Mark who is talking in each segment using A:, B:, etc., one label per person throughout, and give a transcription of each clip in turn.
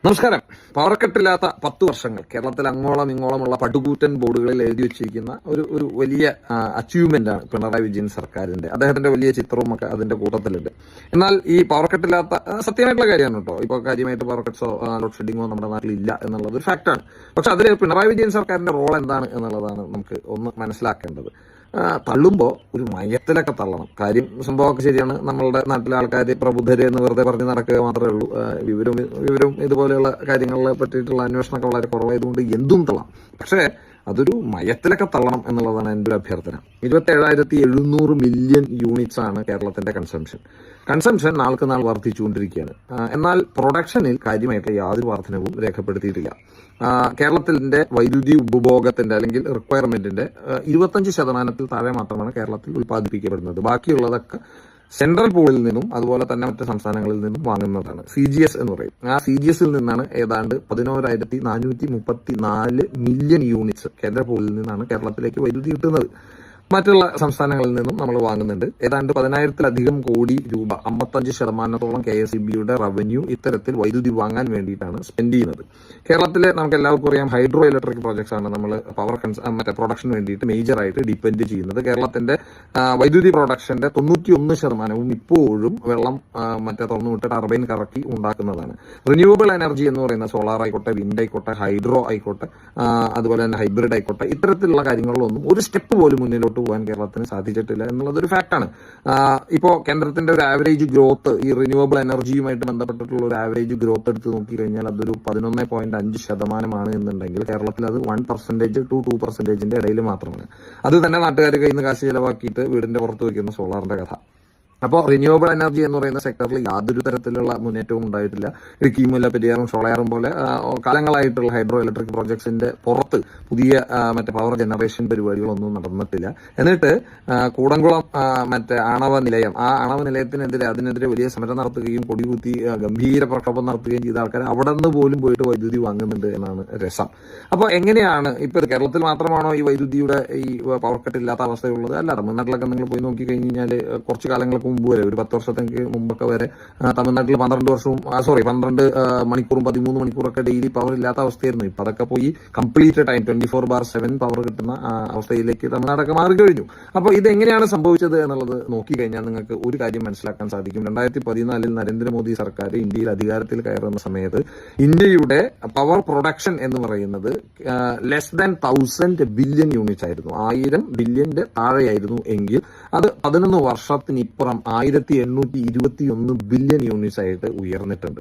A: നമസ്കാരം. പവർക്കെട്ടില്ലാത്ത 10 വർഷങ്ങൾ കേരളത്തിൽ അങ്ങോളം ഇങ്ങോളമുള്ള പടുകൂറ്റൻ ബോർഡുകളിൽ എഴുതി വെച്ചിരിക്കുന്ന ഒരു വലിയ അച്ചീവ്മെന്റ് ആണ് പിണറായി വിജയൻ സർക്കാരിന്റെ. അദ്ദേഹത്തിന്റെ വലിയ ചിത്രവും ഒക്കെ അതിന്റെ കൂട്ടത്തിലുണ്ട്. എന്നാൽ ഈ പവർക്കെട്ടില്ലാത്ത സത്യമായിട്ടുള്ള കാര്യമാണ് കേട്ടോ. ഇപ്പോൾ കാര്യമായിട്ട് പവർക്കെട്ട്സോ ലോഡ് ഷെഡിങ്ങോ നമ്മുടെ നാട്ടിൽ ഇല്ല എന്നുള്ളത് ഒരു ഫാക്റ്റാണ്. പക്ഷെ അതിൽ പിണറായി വിജയൻ സർക്കാരിന്റെ റോൾ എന്താണ് എന്നുള്ളതാണ് നമുക്ക് ഒന്ന് മനസ്സിലാക്കേണ്ടത്. തള്ളുമ്പോൾ ഒരു മയത്തിലൊക്കെ തള്ളണം. കാര്യം സംഭവമൊക്കെ ശരിയാണ്. നമ്മളുടെ നാട്ടിലെ ആൾക്കാർ പ്രബുദ്ധര് എന്ന് വെറുതെ പറഞ്ഞ് നടക്കുക മാത്രമേ ഉള്ളൂ. വിവരവും ഇതുപോലെയുള്ള കാര്യങ്ങളെ പറ്റിയിട്ടുള്ള അന്വേഷണമൊക്കെ വളരെ കുറവായതുകൊണ്ട് എന്തും തള്ളാം. പക്ഷേ അതൊരു മയത്തിലൊക്കെ തള്ളണം എന്നുള്ളതാണ് എൻ്റെ ഒരു അഭ്യർത്ഥന. 27,700 മില്യൺ യൂണിറ്റ്സ് ആണ് കേരളത്തിന്റെ കൺസംഷൻ നാൾക്ക് നാൾ വർദ്ധിച്ചുകൊണ്ടിരിക്കുകയാണ്. എന്നാൽ പ്രൊഡക്ഷനിൽ കാര്യമായിട്ട് യാതൊരു വർധനവും രേഖപ്പെടുത്തിയിട്ടില്ല. കേരളത്തിന്റെ വൈദ്യുതി ഉപഭോഗത്തിന്റെ അല്ലെങ്കിൽ റിക്വയർമെന്റിന്റെ 25% താഴെ മാത്രമാണ് കേരളത്തിൽ ഉൽപ്പാദിപ്പിക്കപ്പെടുന്നത്. ബാക്കിയുള്ളതൊക്കെ സെൻട്രൽ പൂളിൽ നിന്നും അതുപോലെ തന്നെ മറ്റ് സംസ്ഥാനങ്ങളിൽ നിന്നും വാങ്ങുന്നതാണ്. CGS എന്ന് പറയും. ആ CGSൽ നിന്നാണ് ഏതാണ്ട് 11,434 മില്യൺ യൂണിറ്റ്സ് കേന്ദ്ര പൂളിൽ നിന്നാണ് കേരളത്തിലേക്ക് വൈദ്യുതി കിട്ടുന്നത്. മറ്റുള്ള സംസ്ഥാനങ്ങളിൽ നിന്നും നമ്മൾ വാങ്ങുന്നുണ്ട്. ഏതാണ്ട് 10,000-ലധികം കോടി രൂപ, 55%-ഓളം KSEBയുടെ റവന്യൂ ഇത്തരത്തിൽ വൈദ്യുതി വാങ്ങാൻ വേണ്ടിയിട്ടാണ് സ്പെൻഡ് ചെയ്യുന്നത്. കേരളത്തിലെ നമുക്ക് എല്ലാവർക്കും അറിയാം ഹൈഡ്രോ ഇലക്ട്രിക് പ്രോജക്ട്സ് ആണ് നമ്മൾ മറ്റേ പ്രൊഡക്ഷന് വേണ്ടിയിട്ട് മേജറായിട്ട് ഡിപ്പെൻഡ് ചെയ്യുന്നത്. കേരളത്തിന്റെ വൈദ്യുതി പ്രൊഡക്ഷന്റെ 91% ഇപ്പോഴും വെള്ളം തുറന്നുവിട്ട് ടർബൈൻ കറക്കി ഉണ്ടാക്കുന്നതാണ്. റിന്യൂവബിൾ എനർജി എന്ന് പറയുന്ന സോളാർ ആയിക്കോട്ടെ, വിൻഡ് ആയിക്കോട്ടെ, ഹൈഡ്രോ ആയിക്കോട്ടെ, അതുപോലെ തന്നെ ഹൈബ്രിഡ് ആയിക്കോട്ടെ, ഇത്തരത്തിലുള്ള കാര്യങ്ങളിലൊന്നും ഒരു സ്റ്റെപ്പ് പോലും മുന്നിലോട്ട് പോകാൻ കേരളത്തിന് സാധിച്ചിട്ടില്ല എന്നുള്ളതൊരു ഫാക്റ്റാണ്. ഇപ്പോൾ കേന്ദ്രത്തിന്റെ ഒരു ആവറേജ് ഗ്രോത്ത് ഈ റിന്യൂവബിൾ എനർജിയുമായിട്ട് ബന്ധപ്പെട്ടിട്ടുള്ള ഒരു ആവറേജ് ഗ്രോത്ത് എടുത്ത് നോക്കിക്കഴിഞ്ഞാൽ അതൊരു 11.5% എന്നുണ്ടെങ്കിൽ കേരളത്തിൽ അത് 1% to 2% ഇടയിൽ മാത്രമാണ്. അത് തന്നെ നാട്ടുകാർ കയ്യിൽ നിന്ന് കാശ് ചെലവാക്കിയിട്ട് വീടിന്റെ പുറത്ത് വയ്ക്കുന്ന സോളാറിന്റെ കഥ. അപ്പോൾ റിന്യൂവബിൾ എനർജി എന്ന് പറയുന്ന സെക്ടറിൽ യാതൊരു തരത്തിലുള്ള മുന്നേറ്റവും ഉണ്ടായിട്ടില്ല. ഇടുക്കി, മുല്ലപ്പെരിയാറും ഷോളയാറും പോലെ കാലങ്ങളായിട്ടുള്ള ഹൈഡ്രോ ഇലക്ട്രിക് പ്രോജക്ട്സിന്റെ പുറത്ത് പുതിയ പവർ ജനറേഷൻ പരിപാടികളൊന്നും നടന്നിട്ടില്ല. എന്നിട്ട് കൂടംകുളം ആണവ നിലയം, ആ ആണവ നിലയത്തിനെതിരെ അതിനെതിരെ വലിയ സമരം നടത്തുകയും കൊടികുത്തി ഗംഭീര പ്രക്ഷോഭം നടത്തുകയും ചെയ്ത ആൾക്കാർ അവിടെ നിന്ന് പോലും പോയിട്ട് വൈദ്യുതി വാങ്ങുന്നുണ്ട് എന്നാണ് രസം. അപ്പോൾ എങ്ങനെയാണ് ഇപ്പോൾ കേരളത്തിൽ മാത്രമാണോ ഈ വൈദ്യുതിയുടെ ഈ പവർ കട്ട് ഇല്ലാത്ത അവസ്ഥയുള്ളത്? അല്ല, തമിഴ്നാട്ടിലൊക്കെ നിങ്ങൾ പോയി നോക്കി കഴിഞ്ഞാൽ കുറച്ച് കാലങ്ങൾക്ക് മുമ്പ് വരെ, ഒരു 10 വർഷത്തേക്ക് മുമ്പൊക്കെ വരെ തമിഴ്നാട്ടിൽ 12 മണിക്കൂറും 13 മണിക്കൂറൊക്കെ ഡെയിലി പവർ ഇല്ലാത്ത അവസ്ഥയായിരുന്നു. ഇപ്പൊ അതൊക്കെ പോയി കംപ്ലീറ്റ് ടൈം 24/7 പവർ കിട്ടുന്ന അവസ്ഥയിലേക്ക് തമിഴ്നാടൊക്കെ മാറി കഴിഞ്ഞു. അപ്പോൾ ഇതെങ്ങനെയാണ് സംഭവിച്ചത് എന്നുള്ളത് നോക്കിക്കഴിഞ്ഞാൽ നിങ്ങൾക്ക് ഒരു കാര്യം മനസ്സിലാക്കാൻ സാധിക്കും. 2014 നരേന്ദ്രമോദി സർക്കാർ ഇന്ത്യയിൽ അധികാരത്തിൽ കയറുന്ന സമയത്ത് ഇന്ത്യയുടെ പവർ പ്രൊഡക്ഷൻ എന്ന് പറയുന്നത് ലെസ് ദാൻ 1000 ബില്യൺ യൂണിറ്റ്സ് ആയിരുന്നു. 1000 ബില്യന്റെ താഴെയായിരുന്നു എങ്കിൽ അത് 11 വർഷത്തിനിപ്പുറം 1821 ബില്യൺ യൂണിറ്റ്സ് ആയിട്ട് ഉയർന്നിട്ടുണ്ട്.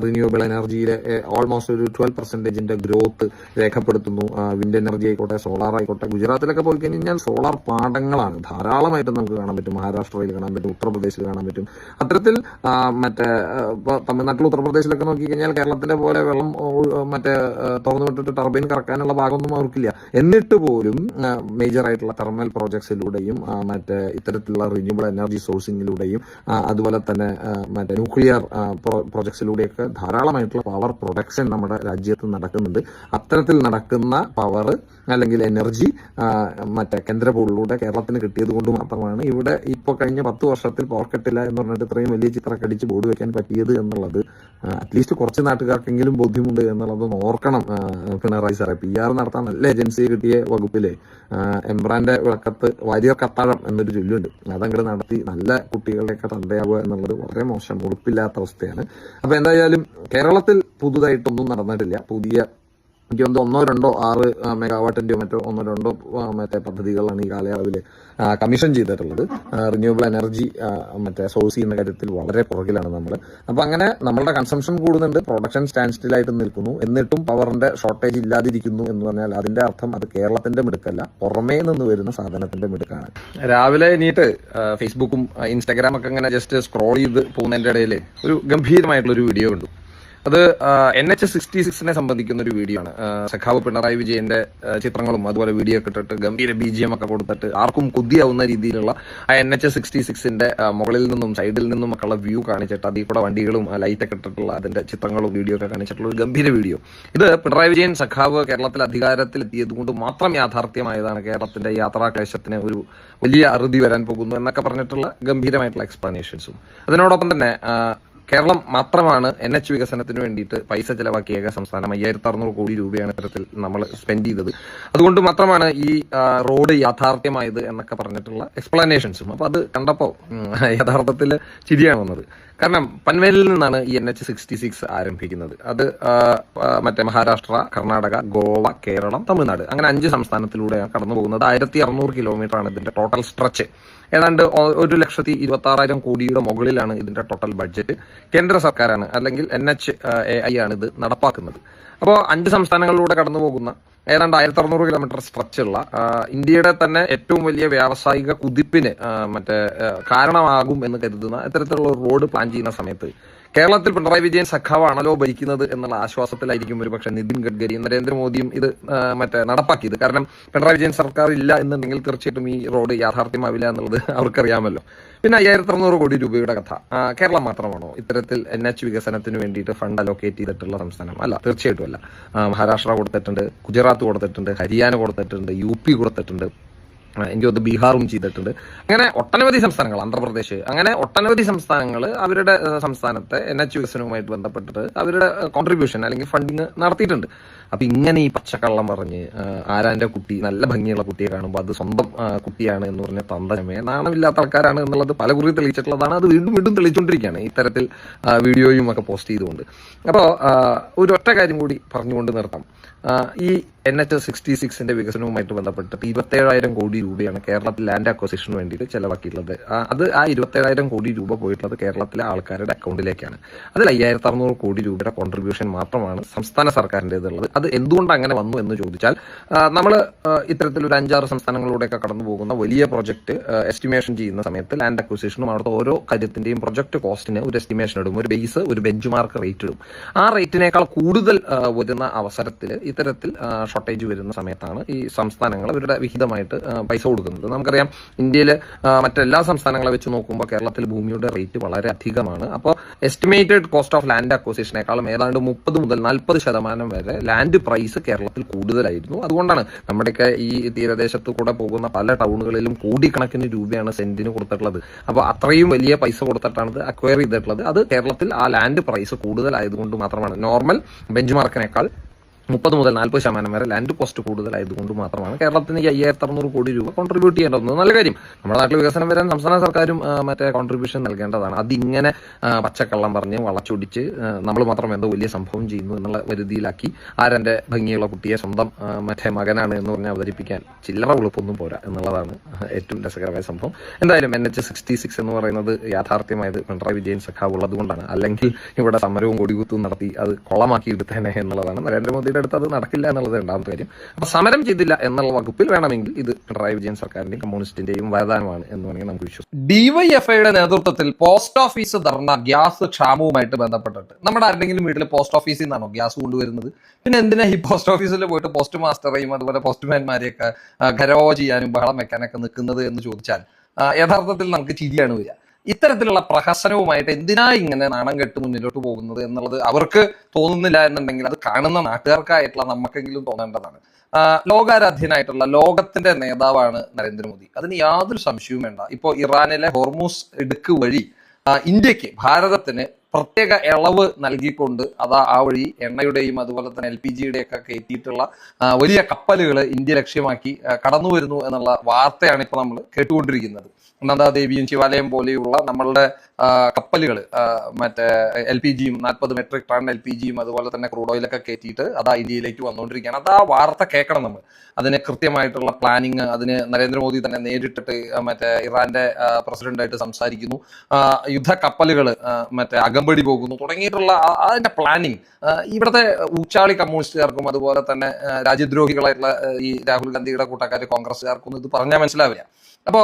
A: റിന്യൂവബിൾ എനർജിയിലെ ഓൾമോസ്റ്റ് ഒരു 12% ഗ്രോത്ത് രേഖപ്പെടുത്തുന്നു. വിൻഡ് എനർജി ആയിക്കോട്ടെ, സോളാർ ആയിക്കോട്ടെ. ഗുജറാത്തിലൊക്കെ പോയി കഴിഞ്ഞാൽ സോളാർ പാടങ്ങളാണ് ധാരാളമായിട്ട് നമുക്ക് കാണാൻ പറ്റും. മഹാരാഷ്ട്രയിൽ കാണാൻ പറ്റും, ഉത്തർപ്രദേശിൽ കാണാൻ പറ്റും. അത്തരത്തിൽ തമിഴ്നാട്ടിൽ ഉത്തർപ്രദേശിലൊക്കെ നോക്കിക്കഴിഞ്ഞാൽ കേരളത്തിലെ പോലെ വെള്ളം തുറന്നു വിട്ടിട്ട് ടർബൈൻ കറക്കാനുള്ള ഭാഗമൊന്നും അവർക്കില്ല. എന്നിട്ട് പോലും മേജർ ആയിട്ടുള്ള തെർമൽ പ്രോജക്ട്സിലൂടെയും ഇത്തരത്തിലുള്ള റിന്യൂവബിൾ എനർജി സോഴ്സിങ്ങിലൂടെയും അതുപോലെ തന്നെ ന്യൂക്ലിയർ പ്രോജക്ട്സിലൂടെയൊക്കെ ധാരാളമായിട്ടുള്ള പവർ പ്രൊഡക്ഷൻ നമ്മുടെ രാജ്യത്ത് നടക്കുന്നുണ്ട്. അത്തരത്തിൽ നടക്കുന്ന പവർ അല്ലെങ്കിൽ എനർജി കേന്ദ്ര പൂളിലൂടെ കേരളത്തിന് കിട്ടിയത് കൊണ്ട് മാത്രമാണ് ഇവിടെ ഇപ്പോൾ കഴിഞ്ഞ 10 വർഷത്തിൽ പവർ കട്ടില്ല എന്ന് പറഞ്ഞിട്ട് ഇത്രയും വലിയ ചിത്രക്കടിച്ച് ബോർഡ് വെക്കാൻ പറ്റിയത് എന്നുള്ളത് അറ്റ്ലീസ്റ്റ് കുറച്ച് നാട്ടുകാർക്കെങ്കിലും ബോധ്യമുണ്ട് എന്നുള്ളത് ഓർക്കണം. പിണറായി സാറെ, PR നടത്താൻ നല്ല ഏജൻസി കിട്ടിയ വകുപ്പിലെ എംബ്രാന്റെ വിളക്കത്ത് വാരിയർ കത്താഴം എന്നൊരു ചൊല്ലുണ്ട്. അതങ്ങോട്ട് നടത്തി നല്ല കുട്ടികളുടെയൊക്കെ തന്തയാവുക എന്നുള്ളത് വളരെ മോശം, ഉറപ്പില്ലാത്ത അവസ്ഥയാണ്. അപ്പൊ എന്തായാലും കേരളത്തിൽ പുതുതായിട്ടൊന്നും നടന്നിട്ടില്ല. എനിക്ക് 1-2-6 മെഗാവാട്ടിന്റെയോ മറ്റോ 1-2 പദ്ധതികളാണ് ഈ കാലയളവിൽ കമ്മീഷൻ ചെയ്തിട്ടുള്ളത്. റിന്യൂവബിൾ എനർജി സോഴ്സ് ചെയ്യുന്ന കാര്യത്തിൽ വളരെ പുറകിലാണ് നമ്മൾ. അപ്പൊ അങ്ങനെ നമ്മളുടെ കൺസംഷൻ കൂടുന്നുണ്ട്, പ്രൊഡക്ഷൻ സ്റ്റാൻഡ് സ്റ്റിലായിട്ട് നിൽക്കുന്നു. എന്നിട്ടും പവറിന്റെ ഷോർട്ടേജ് ഇല്ലാതിരിക്കുന്നു എന്ന് പറഞ്ഞാൽ അതിന്റെ അർത്ഥം അത് കേരളത്തിന്റെ മിടുക്കല്ല, പുറമേ നിന്ന് വരുന്ന സാധനത്തിന്റെ മിടുക്കാണ്. രാവിലെ എണീറ്റ് ഫേസ്ബുക്കും ഇൻസ്റ്റാഗ്രാമൊക്കെ ഇങ്ങനെ ജസ്റ്റ് സ്ക്രോൾ ചെയ്ത് പോകുന്നതിന്റെ ഇടയിൽ ഒരു ഗംഭീരമായിട്ടുള്ള ഒരു വീഡിയോ കണ്ടു. അത് NH-66 സംബന്ധിക്കുന്ന ഒരു വീഡിയോ ആണ്. സഖാവ് പിണറായി വിജയന്റെ ചിത്രങ്ങളും അതുപോലെ വീഡിയോ ഒക്കെ ഇട്ടിട്ട് ഗംഭീര BGM ഒക്കെ കൊടുത്തിട്ട് ആർക്കും കൊതിയാവുന്ന രീതിയിലുള്ള ആ NH-66 മുകളിൽ നിന്നും സൈഡിൽ നിന്നും ഒക്കെ ഉള്ള വ്യൂ കാണിച്ചിട്ട് അതിൽ കൂടെ വണ്ടികളും ലൈറ്റൊക്കെ ഇട്ടിട്ടുള്ള അതിന്റെ ചിത്രങ്ങളും വീഡിയോ ഒക്കെ കാണിച്ചിട്ടുള്ള ഒരു ഗംഭീര വീഡിയോ. ഇത് പിണറായി വിജയൻ സഖാവ് കേരളത്തിൽ അധികാരത്തിൽ എത്തിയത് കൊണ്ട് മാത്രം യാഥാർത്ഥ്യമായതാണ്. കേരളത്തിന്റെ യാത്രാക്ലേശത്തിന് ഒരു വലിയ അറുതി വരാൻ പോകുന്നു എന്നൊക്കെ പറഞ്ഞിട്ടുള്ള ഗംഭീരമായിട്ടുള്ള എക്സ്പ്ലനേഷൻസും അതിനോടൊപ്പം തന്നെ കേരളം മാത്രമാണ് NH വികസനത്തിന് വേണ്ടിയിട്ട് പൈസ ചെലവാക്കിയ ഏക സംസ്ഥാനം. 5600 കോടി രൂപയാണ് ഇത്തരത്തിൽ നമ്മൾ സ്പെൻഡ് ചെയ്തത്. അതുകൊണ്ട് മാത്രമാണ് ഈ റോഡ് യാഥാർത്ഥ്യമായത് എന്നൊക്കെ പറഞ്ഞിട്ടുള്ള എക്സ്പ്ലനേഷൻസും. അപ്പൊ അത് കണ്ടപ്പോൾ യഥാർത്ഥത്തിൽ ചിരിയാണ് വന്നത്. കാരണം പൻവേലിൽ നിന്നാണ് ഈ NH-66 ആരംഭിക്കുന്നത്. അത് മറ്റേ മഹാരാഷ്ട്ര, കർണാടക, ഗോവ, കേരളം, തമിഴ്നാട് അങ്ങനെ 5 സംസ്ഥാനത്തിലൂടെയാണ് കടന്നു പോകുന്നത്. 1600 കിലോമീറ്റർ ആണ് ഇതിന്റെ ടോട്ടൽ സ്ട്രെച്ച്. ഏതാണ്ട് 1,26,000 കോടിയുടെ മുകളിലാണ് ഇതിന്റെ ടോട്ടൽ ബഡ്ജറ്റ്. കേന്ദ്ര സർക്കാരാണ് അല്ലെങ്കിൽ NHAI ആണ് ഇത് നടപ്പാക്കുന്നത്. അപ്പോൾ 5 സംസ്ഥാനങ്ങളിലൂടെ കടന്നു പോകുന്ന ഏതാണ്ട് 1600 കിലോമീറ്റർ സ്ട്രെച്ചുള്ള ഇന്ത്യയുടെ തന്നെ ഏറ്റവും വലിയ വ്യാവസായിക കുതിപ്പിന് കാരണമാകും എന്ന് കരുതുന്ന ഇത്തരത്തിലുള്ള റോഡ് പ്ലാൻ ചെയ്യുന്ന സമയത്ത് കേരളത്തിൽ പിണറായി വിജയൻ സഖാവാണല്ലോ ഭരിക്കുന്നത് എന്നുള്ള ആശ്വാസത്തിലായിരിക്കും ഒരുപക്ഷെ നിതിൻ ഗഡ്കരിയും നരേന്ദ്രമോദിയും ഇത് നടപ്പാക്കിയത്. കാരണം പിണറായി വിജയൻ സർക്കാർ ഇല്ല എന്നുണ്ടെങ്കിൽ തീർച്ചയായിട്ടും ഈ റോഡ് യാഥാർത്ഥ്യമാവില്ല എന്നുള്ളത് അവർക്കറിയാമല്ലോ. പിന്നെ 5600 കോടി രൂപയുടെ കഥ. കേരളം മാത്രമാണോ ഇത്തരത്തിൽ NH വികസനത്തിന് വേണ്ടിയിട്ട് ഫണ്ട് അലോക്കേറ്റ് ചെയ്തിട്ടുള്ള സംസ്ഥാനം? അല്ല, തീർച്ചയായിട്ടും അല്ല. മഹാരാഷ്ട്ര കൊടുത്തിട്ടുണ്ട്, ഗുജറാത്ത് കൊടുത്തിട്ടുണ്ട്, ഹരിയാന കൊടുത്തിട്ടുണ്ട്, UP കൊടുത്തിട്ടുണ്ട്, എനിക്ക് തോന്നുന്നു ബീഹാറും ചെയ്തിട്ടുണ്ട്. അങ്ങനെ ഒട്ടനവധി സംസ്ഥാനങ്ങൾ, ആന്ധ്രാപ്രദേശ്, അങ്ങനെ ഒട്ടനവധി സംസ്ഥാനങ്ങൾ അവരുടെ സംസ്ഥാനത്തെ NH വികസനവുമായിട്ട് ബന്ധപ്പെട്ടിട്ട് അവരുടെ കോൺട്രിബ്യൂഷൻ അല്ലെങ്കിൽ ഫണ്ടിങ് നടത്തിയിട്ടുണ്ട്. അപ്പൊ ഇങ്ങനെ ഈ പച്ചക്കള്ളം പറഞ്ഞ് ആരാന്റെ കുട്ടി നല്ല ഭംഗിയുള്ള കുട്ടിയെ കാണുമ്പോൾ അത് സ്വന്തം കുട്ടിയാണ് എന്ന് പറഞ്ഞ തന്തമേ നാണമില്ലാത്ത ആൾക്കാരാണ് എന്നുള്ളത് പലകുറി തെളിയിച്ചിട്ടുള്ളതാണ്. അത് വീണ്ടും വീണ്ടും തെളിയിച്ചുകൊണ്ടിരിക്കുകയാണ് ഇത്തരത്തിൽ വീഡിയോയും ഒക്കെ പോസ്റ്റ് ചെയ്തുകൊണ്ട്. അപ്പോൾ ഒരു ഒറ്റ കാര്യം കൂടി പറഞ്ഞുകൊണ്ട് നിർത്താം. ഈ NH-66 വികസനവുമായിട്ട് ബന്ധപ്പെട്ട് 27,000 കോടി രൂപയാണ് കേരളത്തിൽ ലാൻഡ് അക്വസിഷന് വേണ്ടിയിട്ട് ചെലവാക്കിയിട്ടുള്ളത്. അത് 27,000 കോടി രൂപ പോയിട്ടുള്ളത് കേരളത്തിലെ ആൾക്കാരുടെ അക്കൗണ്ടിലേക്കാണ്. അതിൽ 5600 കോടി രൂപയുടെ കോൺട്രിബ്യൂഷൻ മാത്രമാണ് സംസ്ഥാന സർക്കാരിൻ്റെതുള്ളത്. അത് എന്തുകൊണ്ട് അങ്ങനെ വന്നു എന്ന് ചോദിച്ചാൽ, നമ്മൾ ഇത്തരത്തിൽ ഒരു 5-6 സംസ്ഥാനങ്ങളിലൂടെയൊക്കെ കടന്നു പോകുന്ന വലിയ പ്രൊജക്ട് എസ്റ്റിമേഷൻ ചെയ്യുന്ന സമയത്ത് ലാൻഡ് അക്വസിഷനും അവിടുത്തെ ഓരോ കാര്യത്തിന്റെയും പ്രൊജക്ട് കോസ്റ്റിന് ഒരു എസ്റ്റിമേഷൻ ഇടും, ഒരു ബേസ്, ഒരു ബെഞ്ച് മാർക്ക് റേറ്റ് ഇടും. ആ റേറ്റിനേക്കാൾ കൂടുതൽ വരുന്ന അവസരത്തിൽ ഇത്തരത്തിൽ ഷോർട്ടേജ് വരുന്ന സമയത്താണ് ഈ സംസ്ഥാനങ്ങൾ അവരുടെ വിഹിതമായിട്ട് പൈസ കൊടുക്കുന്നത്. നമുക്കറിയാം ഇന്ത്യയിൽ മറ്റെല്ലാ സംസ്ഥാനങ്ങളെ വെച്ച് നോക്കുമ്പോൾ കേരളത്തിൽ ഭൂമിയുടെ റേറ്റ് വളരെ അധികമാണ്. അപ്പോൾ എസ്റ്റിമേറ്റഡ് കോസ്റ്റ് ഓഫ് ലാൻഡ് അക്വസിഷനേക്കാളും ഏതാണ്ട് 30 മുതൽ 40% വരെ ലാൻഡ് പ്രൈസ് കേരളത്തിൽ കൂടുതലായിരുന്നു. അതുകൊണ്ടാണ് നമ്മുടെയൊക്കെ ഈ തീരദേശത്ത് കൂടെ പോകുന്ന പല ടൗണുകളിലും കോടിക്കണക്കിന് രൂപയാണ് സെന്റിന് കൊടുത്തിട്ടുള്ളത്. അപ്പോൾ അത്രയും വലിയ പൈസ കൊടുത്തിട്ടാണ് ഇത് അക്വയർ ചെയ്തിട്ടുള്ളത്. അത് കേരളത്തിൽ ആ ലാൻഡ് പ്രൈസ് കൂടുതലായതുകൊണ്ട് മാത്രമാണ്. നോർമൽ ബെഞ്ച് മാർക്കിനേക്കാൾ 30 മുതൽ 40% വരെ ലാൻഡ് കോസ്റ്റ് കൂടുതലായതുകൊണ്ട് മാത്രമാണ് കേരളത്തിന് 5600 കോടി രൂപ കോൺട്രിബ്യൂട്ട് ചെയ്യേണ്ടത്. നല്ല കാര്യം. നമ്മുടെ നാട്ടിൽ വികസനം വരാൻ സംസ്ഥാന സർക്കാരും കോൺട്രിബ്യൂഷൻ നൽകേണ്ടതാണ്. അതിങ്ങനെ പച്ചക്കള്ളം പറഞ്ഞ് വളച്ചൊടിച്ച് നമ്മൾ മാത്രം എന്തോ വലിയ സംഭവം ചെയ്യുന്നു എന്നുള്ള വരുതിയിലാക്കി ആരെന്റെ ഭംഗിയുള്ള കുട്ടിയെ സ്വന്തം മകനാണ് എന്ന് പറഞ്ഞ് അവതരിപ്പിക്കാൻ ചില്ലറ ഉളുപ്പൊന്നും പോരാ എന്നുള്ളതാണ് ഏറ്റവും രസകരമായ സംഭവം. എന്തായാലും NH-66 എന്ന് പറയുന്നത് യാഥാർത്ഥ്യമായത് പിണറായി വിജയൻ സഖാവ് ഉള്ളത് കൊണ്ടാണ്. അല്ലെങ്കിൽ ഇവിടെ സമരവും കൊടികുത്തും നടത്തി അത് കൊളമാക്കി എടുത്തേനെ എന്നുള്ളതാണ്. നരേന്ദ്രമോദിയുടെ അടുത്ത് അത് നടക്കില്ല എന്നുള്ളത് രണ്ടാമത്തെ കാര്യം. അപ്പൊ സമരം ചെയ്തില്ല എന്നുള്ള വകുപ്പിൽ വേണമെങ്കിൽ ഇത് പിണറായി വിജയൻ സർക്കാരിന്റെയും കമ്മ്യൂണിസ്റ്റിന്റെയും വരദാനമാണ് എന്ന് വേണമെങ്കിൽ നമുക്ക് വിശ്വസിക്കാം. DYFIയുടെ നേതൃത്വത്തിൽ പോസ്റ്റ് ഓഫീസ് ധർണ ഗ്യാസ് ക്ഷാമവുമായിട്ട് ബന്ധപ്പെട്ടിട്ട് നമ്മുടെ ആരുടെങ്കിലും വീട്ടിൽ പോസ്റ്റ് ഓഫീസിൽ നിന്നാണോ ഗ്യാസ് കൊണ്ടുവരുന്നത്? പിന്നെ എന്തിനാ ഈ പോസ്റ്റ് ഓഫീസിൽ പോയിട്ട് പോസ്റ്റ് മാസ്റ്ററെയും അതുപോലെ പോസ്റ്റ്മാൻമാരെയൊക്കെ ഖരവോ ചെയ്യാനും ബഹളം വെക്കാനൊക്കെ നിൽക്കുന്നത് എന്ന് ചോദിച്ചാൽ യഥാർത്ഥത്തിൽ നമുക്ക് ചിരിയാണ് വരിക. ഇത്തരത്തിലുള്ള പ്രഹസനവുമായിട്ട് എന്തിനാ ഇങ്ങനെ നാണം കെട്ട് മുന്നിലോട്ട് പോകുന്നത് എന്നുള്ളത് അവർക്ക് തോന്നുന്നില്ല എന്നുണ്ടെങ്കിൽ അത് കാണുന്ന നാട്ടുകാർക്കായിട്ടുള്ള നമുക്കെങ്കിലും തോന്നേണ്ടതാണ്. ലോകാരാധ്യനായിട്ടുള്ള ലോകത്തിന്റെ നേതാവാണ് നരേന്ദ്രമോദി. അതിന് യാതൊരു സംശയവും വേണ്ട. ഇപ്പോൾ ഇറാനിലെ ഹോർമൂസ് ഇടുക്ക് വഴി ഇന്ത്യക്ക്, ഭാരതത്തിന് പ്രത്യേക ഇളവ് നൽകിക്കൊണ്ട് ആ വഴി എണ്ണയുടെയും അതുപോലെ തന്നെ LPGയുടെ ഒക്കെ കയറ്റിയിട്ടുള്ള വലിയ കപ്പലുകൾ ഇന്ത്യ ലക്ഷ്യമാക്കി കടന്നു വരുന്നു എന്നുള്ള വാർത്തയാണ് ഇപ്പോൾ നമ്മൾ കേട്ടുകൊണ്ടിരിക്കുന്നത്. നന്ദാദേവിയും ശിവാലയം പോലെയുള്ള നമ്മളുടെ കപ്പലുകൾ LPGയും 40 മെട്രിക് ടൺ LPGയും അതുപോലെ തന്നെ ക്രൂഡ് ഓയിലൊക്കെ കയറ്റിയിട്ട് അതാ ഇന്ത്യയിലേക്ക് വന്നുകൊണ്ടിരിക്കുകയാണ്. അത് ആ വാർത്ത കേൾക്കണം നമ്മൾ. അതിന് കൃത്യമായിട്ടുള്ള പ്ലാനിങ്, അതിന് നരേന്ദ്രമോദി തന്നെ നേരിട്ടിട്ട് ഇറാന്റെ പ്രസിഡന്റായിട്ട് സംസാരിക്കുന്നു. യുദ്ധ കപ്പലുകൾ അകമ്പടി പോകുന്നു തുടങ്ങിയിട്ടുള്ള അതിന്റെ പ്ലാനിങ് ഇവിടുത്തെ ഊച്ചാളി കമ്മ്യൂണിസ്റ്റുകാർക്കും അതുപോലെ തന്നെ രാജ്യദ്രോഹികളായിട്ടുള്ള ഈ രാഹുൽ ഗാന്ധിയുടെ കൂട്ടക്കാർ കോൺഗ്രസ്സുകാർക്കൊന്നും ഇത് പറഞ്ഞാൽ മനസ്സിലാവില്ല. അപ്പോൾ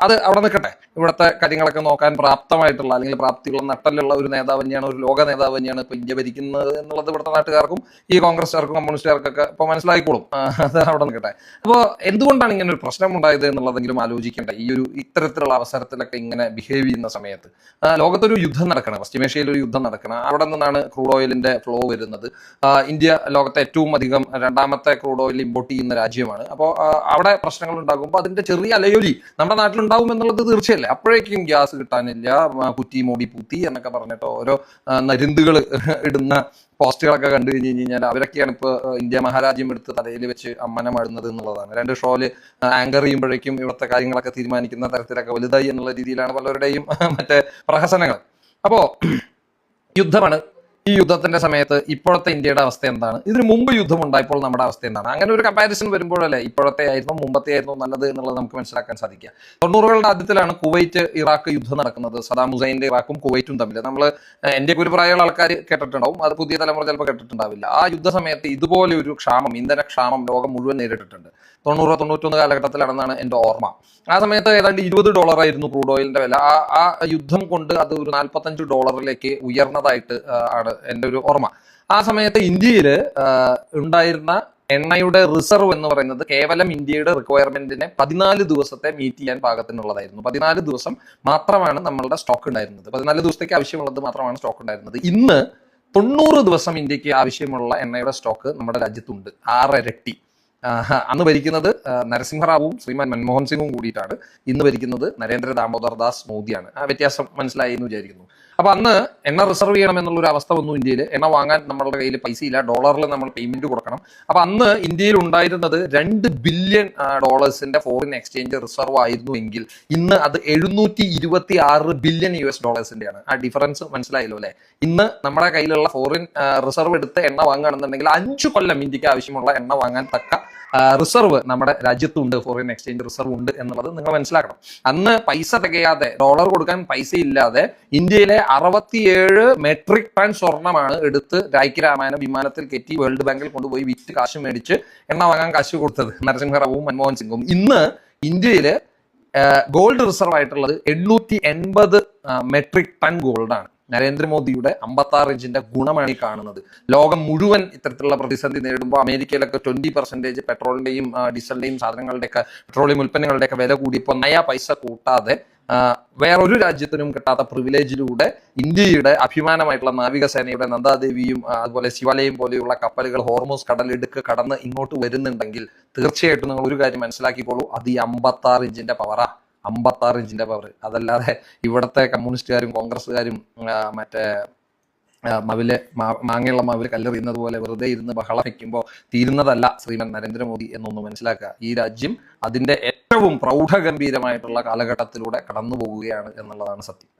A: അത് അവിടെ നിൽക്കട്ടെ. ഇവിടുത്തെ കാര്യങ്ങളൊക്കെ നോക്കാൻ പ്രാപ്തമായിട്ടുള്ള അല്ലെങ്കിൽ പ്രാപ്തിയുള്ള നട്ടലുള്ള ഒരു നേതാവ് തന്നെയാണ്, ഒരു ലോക നേതാവ് തന്നെയാണ് ഇപ്പൊ ഇന്ത്യ ഭരിക്കുന്നത് എന്നുള്ളത് ഇവിടുത്തെ നാട്ടുകാർക്കും ഈ കോൺഗ്രസ്സുകാർക്കും കമ്മ്യൂണിസ്റ്റുകാർക്കൊക്കെ ഇപ്പൊ മനസ്സിലായിക്കോളും. അത് അവിടെ നിൽക്കട്ടെ. അപ്പോൾ എന്തുകൊണ്ടാണ് ഇങ്ങനെ ഒരു പ്രശ്നം ഉണ്ടായത് എന്നുള്ളതെങ്കിലും ആലോചിക്കേണ്ട. ഈ ഒരു ഇത്തരത്തിലുള്ള അവസരത്തിലൊക്കെ ഇങ്ങനെ ബിഹേവ് ചെയ്യുന്ന സമയത്ത് ലോകത്തൊരു യുദ്ധം നടക്കണം, പശ്ചിമേഷ്യയിൽ ഒരു യുദ്ധം നടക്കണം. അവിടെ നിന്നാണ് ക്രൂഡ് ഓയിലിന്റെ ഫ്ലോ വരുന്നത്. ഇന്ത്യ ലോകത്തെ ഏറ്റവും അധികം 2ാമത്തെ ക്രൂഡ് ഓയിൽ ഇമ്പോർട്ട് ചെയ്യുന്ന രാജ്യമാണ്. അപ്പോൾ അവിടെ പ്രശ്നങ്ങൾ ഉണ്ടാകുമ്പോൾ അതിന്റെ ചെറിയ അലയൊലി നമ്മുടെ നാട്ടിലുണ്ടാവും എന്നുള്ളത് തീർച്ചയല്ലേ. അപ്പോഴേക്കും ഗ്യാസ് കിട്ടാനില്ല, കുറ്റി മോടി പൂത്തി എന്നൊക്കെ പറഞ്ഞിട്ട് ഓരോ നരുന്തുകൾ ഇടുന്ന പോസ്റ്റുകളൊക്കെ കണ്ടു കഴിഞ്ഞ് കഴിഞ്ഞാൽ അവരൊക്കെയാണ് ഇപ്പോൾ ഇന്ത്യ മഹാരാജ്യം എടുത്ത് തലയിൽ വെച്ച് അമ്മനെ മാടുന്നത് എന്നുള്ളതാണ്. 2 ഷോയില് ആങ്കർ ചെയ്യുമ്പോഴേക്കും ഇവിടുത്തെ കാര്യങ്ങളൊക്കെ തീരുമാനിക്കുന്ന തരത്തിലൊക്കെ വലുതായി എന്നുള്ള രീതിയിലാണ് പലരുടെയും മറ്റേ പ്രഹസനങ്ങൾ. അപ്പോ യുദ്ധമാണ്. ഈ യുദ്ധത്തിന്റെ സമയത്ത് ഇപ്പോഴത്തെ ഇന്ത്യയുടെ അവസ്ഥ എന്താണ്, ഇതിന് മുമ്പ് യുദ്ധം ഉണ്ടായപ്പോൾ നമ്മുടെ അവസ്ഥ എന്താണ്, അങ്ങനെ ഒരു കമ്പാരിസൺ വരുമ്പോഴല്ലേ ഇപ്പോഴത്തെ ആയിരുന്നു മുമ്പത്തെ ആയിരുന്നു നല്ലത് എന്നുള്ളത് നമുക്ക് മനസ്സിലാക്കാൻ സാധിക്കുക. 90കളുടെ ആദ്യത്തിലാണ് കുവൈറ്റ് ഇറാഖ് യുദ്ധം നടക്കുന്നത്. സദാം ഹുസൈന്റെ ഇറാഖും കുവൈറ്റും തമ്മിൽ. നമ്മൾ എൻ്റെ ഒരു പ്രായമുള്ള ആൾക്കാർ കേട്ടിട്ടുണ്ടാവും, അത് പുതിയ തലമുറ ചിലപ്പോൾ കേട്ടിട്ടുണ്ടാവില്ല. ആ യുദ്ധ സമയത്ത് ഇതുപോലെ ഒരു ക്ഷാമം, ഇന്ധനക്ഷാമം ലോകം മുഴുവൻ നേരിട്ടിട്ടുണ്ട്. 90-91 കാലഘട്ടത്തിലാണെന്നാണ് എൻ്റെ ഓർമ്മ. ആ സമയത്ത് ഏതാണ്ട് $20 ക്രൂഡ് ഓയിലിന്റെ വില. ആ യുദ്ധം കൊണ്ട് അത് ഒരു $45 ഉയർന്നതായിട്ട് ആണ് എൻ്റെ ഒരു ഓർമ്മ. ആ സമയത്ത് ഇന്ത്യയിൽ ഉണ്ടായിരുന്ന എണ്ണയുടെ റിസർവ് എന്ന് പറയുന്നത് കേവലം ഇന്ത്യയുടെ റിക്വയർമെന്റിനെ 14 ദിവസത്തെ മീറ്റ് ചെയ്യാൻ പാകത്തിനുള്ളതായിരുന്നു. 14 ദിവസം മാത്രമാണ് നമ്മളുടെ സ്റ്റോക്ക് ഉണ്ടായിരുന്നത്. 14 ദിവസത്തേക്ക് ആവശ്യമുള്ളത് മാത്രമാണ് സ്റ്റോക്ക് ഉണ്ടായിരുന്നത്. ഇന്ന് 90 ദിവസം ഇന്ത്യക്ക് ആവശ്യമുള്ള എണ്ണയുടെ സ്റ്റോക്ക് നമ്മുടെ രാജ്യത്തുണ്ട്, 6 ഇരട്ടി. അന്ന് ഭരിക്കുന്നത് നരസിംഹറാവുവും ശ്രീമാൻ മൻമോഹൻ സിംഗും കൂടിയിട്ടാണ്. ഇന്ന് ഭരിക്കുന്നത് നരേന്ദ്ര ദാമോദർ ദാസ് മോദിയാണ്. ആ വ്യത്യാസം മനസ്സിലായി എന്ന് വിചാരിക്കുന്നു. അപ്പൊ അന്ന് എണ്ണ റിസർവ് ചെയ്യണം എന്നുള്ളൊരു അവസ്ഥ വന്നു ഇന്ത്യയിൽ. എണ്ണ വാങ്ങാൻ നമ്മളുടെ കയ്യിൽ പൈസയില്ല, ഡോളറിൽ നമ്മൾ പേയ്മെന്റ് കൊടുക്കണം. അപ്പൊ അന്ന് ഇന്ത്യയിൽ ഉണ്ടായിരുന്നത് $2 ബില്യൺ ഫോറിൻ എക്സ്ചേഞ്ച് റിസർവ് ആയിരുന്നു എങ്കിൽ ഇന്ന് അത് $726 ബില്യൺ ആണ്. ആ ഡിഫറൻസ് മനസ്സിലായല്ലോ അല്ലെ. ഇന്ന് നമ്മുടെ കയ്യിലുള്ള ഫോറിൻ റിസർവ് എടുത്ത് എണ്ണ വാങ്ങുകയാണെന്നുണ്ടെങ്കിൽ 5 കൊല്ലം ഇന്ത്യക്ക് ആവശ്യമുള്ള എണ്ണ വാങ്ങാൻ തക്ക റിസർവ് നമ്മുടെ രാജ്യത്തുണ്ട്, ഫോറിൻ എക്സ്ചേഞ്ച് റിസർവ് ഉണ്ട് എന്നുള്ളത് നിങ്ങൾ മനസ്സിലാക്കണം. അന്ന് പൈസ തികയാതെ, ഡോളർ കൊടുക്കാൻ പൈസ ഇല്ലാതെ ഇന്ത്യയിലെ 67 മെട്രിക് ടൺ സ്വർണ്ണമാണ് എടുത്ത് രായ്ക്ക് രാമായണ വിമാനത്തിൽ കയറ്റി വേൾഡ് ബാങ്കിൽ കൊണ്ടുപോയി വിറ്റ് കാശ് മേടിച്ച് എണ്ണ വാങ്ങാൻ കാശ് കൊടുത്തത് നരസിംഹറാവുവും മൻമോഹൻ സിംഗും. ഇന്ന് ഇന്ത്യയില് ഗോൾഡ് റിസർവ് ആയിട്ടുള്ളത് 880 മെട്രിക് ടൺ ഗോൾഡാണ്. നരേന്ദ്രമോദിയുടെ 56 ഇഞ്ചിന്റെ ഗുണമാണ് ഈ കാണുന്നത്. ലോകം മുഴുവൻ ഇത്തരത്തിലുള്ള പ്രതിസന്ധി നേരിടുമ്പോൾ അമേരിക്കയിലൊക്കെ 20% പെട്രോളിന്റെയും ഡീസലിന്റെയും സാധനങ്ങളുടെയൊക്കെ പെട്രോളിയം ഉൽപ്പന്നങ്ങളുടെയൊക്കെ വില കൂടിയപ്പോൾ നയാ പൈസ കൂട്ടാതെ വേറൊരു രാജ്യത്തിനും കിട്ടാത്ത പ്രിവിലേജിലൂടെ ഇന്ത്യയുടെ അഭിമാനമായിട്ടുള്ള നാവികസേനയുടെ നന്ദാദേവിയും അതുപോലെ ശിവലയും പോലെയുള്ള കപ്പലുകൾ ഹോർമൂസ് കടലിടുക്ക് കടന്ന് ഇങ്ങോട്ട് വരുന്നുണ്ടെങ്കിൽ തീർച്ചയായിട്ടും നിങ്ങൾ ഒരു കാര്യം മനസ്സിലാക്കിക്കോളൂ, അത് ഈ 56 ഇഞ്ചിന്റെ പവറാ. 56 ഇഞ്ചിന്റെ പവർ. അതല്ലാതെ ഇവിടുത്തെ കമ്മ്യൂണിസ്റ്റുകാരും കോൺഗ്രസ്സുകാരും മറ്റേ മാങ്ങയുള്ള മാവില് കല്ലെറിയുന്നത് പോലെ വെറുതെ ഇരുന്ന് ബഹളം വയ്ക്കുമ്പോൾ തീരുന്നതല്ല ശ്രീമാൻ നരേന്ദ്രമോദി എന്നൊന്ന് മനസ്സിലാക്കുക. ഈ രാജ്യം അതിന്റെ ഏറ്റവും പ്രൗഢഗംഭീരമായിട്ടുള്ള കാലഘട്ടത്തിലൂടെ കടന്നു പോവുകയാണ് എന്നുള്ളതാണ് സത്യം.